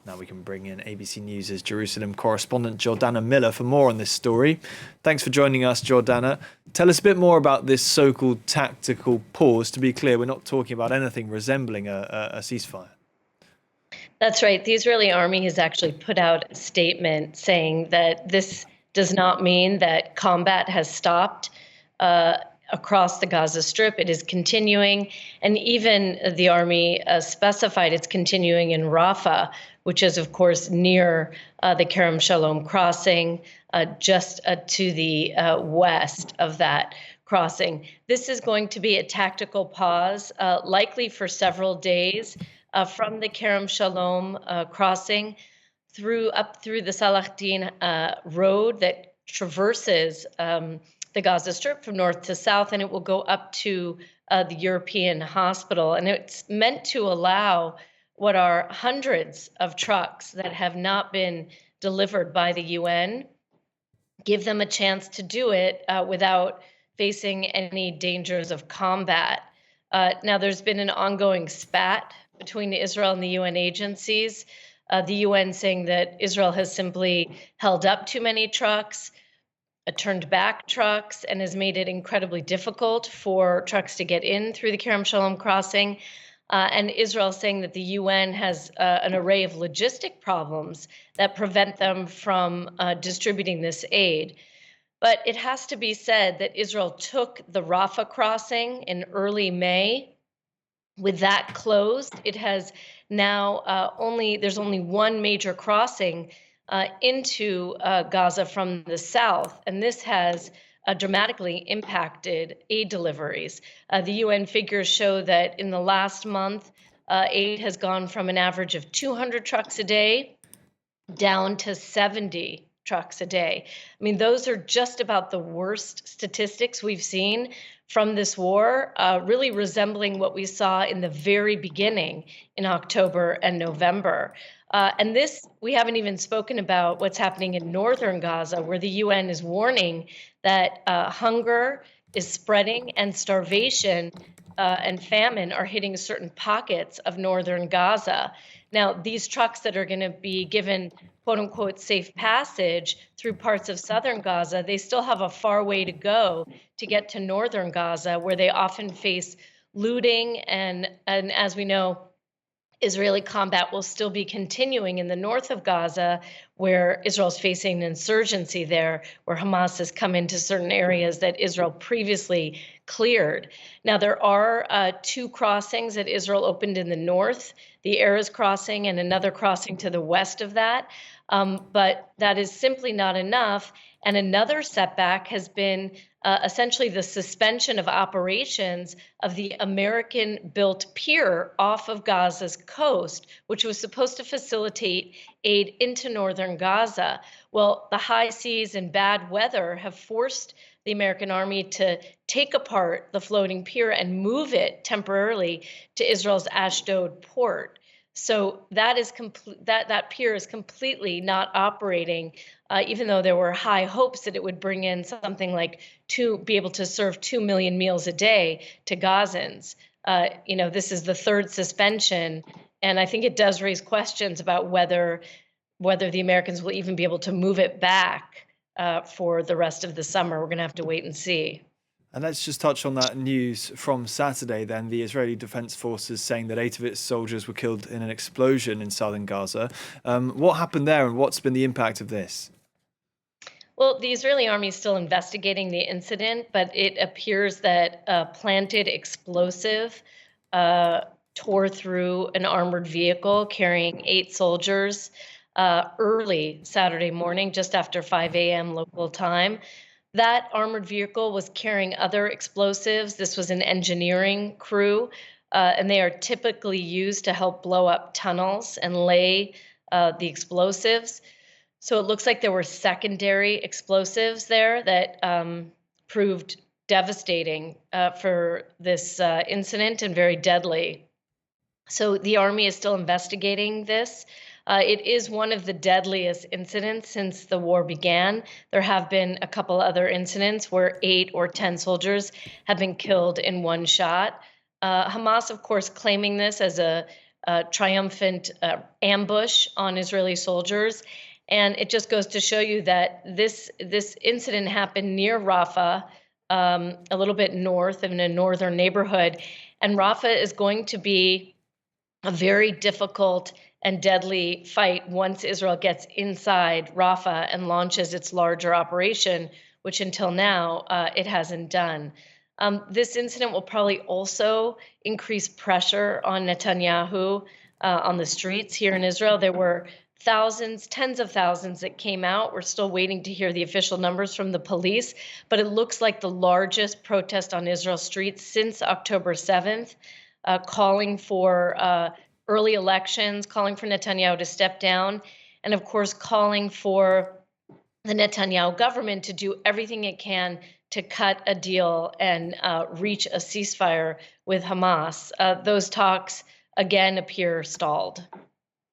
Now we can bring in ABC News' Jerusalem correspondent Jordana Miller for more on this story. Thanks for joining us, Jordana. Tell us a bit more about this so-called tactical pause. To be clear, we're not talking about anything resembling a ceasefire. That's right. The Israeli army has actually put out a statement saying that this does not mean that combat has stopped across the Gaza Strip. It is continuing. And even the army specified it's continuing in Rafah, which is, of course, near the Kerem Shalom crossing, just to the west of that crossing. This is going to be a tactical pause, likely for several days, from the Kerem Shalom crossing up through the Salahdin road that traverses the Gaza Strip from north to south, and it will go up to the European hospital. And it's meant to allow what are hundreds of trucks that have not been delivered by the UN, give them a chance to do it without facing any dangers of combat. Now, there's been an ongoing spat between Israel and the UN agencies. The UN saying that Israel has simply held up too many trucks, turned back trucks, and has made it incredibly difficult for trucks to get in through the Kerem Shalom crossing. And Israel saying that the UN has an array of logistic problems that prevent them from distributing this aid. But it has to be said that Israel took the Rafah crossing in early May. With that closed, it has now there's only one major crossing into Gaza from the south, and this has dramatically impacted aid deliveries. The UN figures show that in the last month, aid has gone from an average of 200 trucks a day down to 70 trucks a day. I mean, those are just about the worst statistics we've seen from this war, really resembling what we saw in the very beginning in October and November. And this, we haven't even spoken about what's happening in northern Gaza, where the UN is warning that hunger is spreading and starvation and famine are hitting certain pockets of northern Gaza. Now, these trucks that are going to be given quote unquote safe passage through parts of southern Gaza, they still have a far way to go to get to northern Gaza, where they often face looting. And as we know, Israeli combat will still be continuing in the north of Gaza, where Israel's facing an insurgency there, where Hamas has come into certain areas that Israel previously cleared. Now, there are two crossings that Israel opened in the north, the Erez crossing and another crossing to the west of that. But that is simply not enough. And another setback has been essentially the suspension of operations of the American-built pier off of Gaza's coast, which was supposed to facilitate aid into northern Gaza. Well, the high seas and bad weather have forced the American army to take apart the floating pier and move it temporarily to Israel's Ashdod port. So that is that pier is completely not operating, even though there were high hopes that it would bring in something like be able to serve 2 million meals a day to Gazans. This is the third suspension, and I think it does raise questions about whether the Americans will even be able to move it back for the rest of the summer. We're going to have to wait and see. And let's just touch on that news from Saturday then. The Israeli Defense Forces saying that 8 of its soldiers were killed in an explosion in southern Gaza. What happened there, and what's been the impact of this? Well, the Israeli army is still investigating the incident, but it appears that a planted explosive tore through an armored vehicle carrying 8 soldiers early Saturday morning, just after 5 a.m. local time. That armored vehicle was carrying other explosives. This was an engineering crew, and they are typically used to help blow up tunnels and lay the explosives. So it looks like there were secondary explosives there that proved devastating for this incident and very deadly. So the army is still investigating this. It is one of the deadliest incidents since the war began. There have been a couple other incidents where 8 or 10 soldiers have been killed in one shot. Hamas, of course, claiming this as a triumphant ambush on Israeli soldiers. And it just goes to show you that this incident happened near Rafah, a little bit north in a northern neighborhood. And Rafah is going to be a very difficult and deadly fight once Israel gets inside Rafah and launches its larger operation, which until now it hasn't done. This incident will probably also increase pressure on Netanyahu on the streets here in Israel. There were thousands, tens of thousands that came out. We're still waiting to hear the official numbers from the police, but it looks like the largest protest on Israel's streets since October 7th, calling for early elections, calling for Netanyahu to step down, and of course, calling for the Netanyahu government to do everything it can to cut a deal and reach a ceasefire with Hamas. Those talks, again, appear stalled.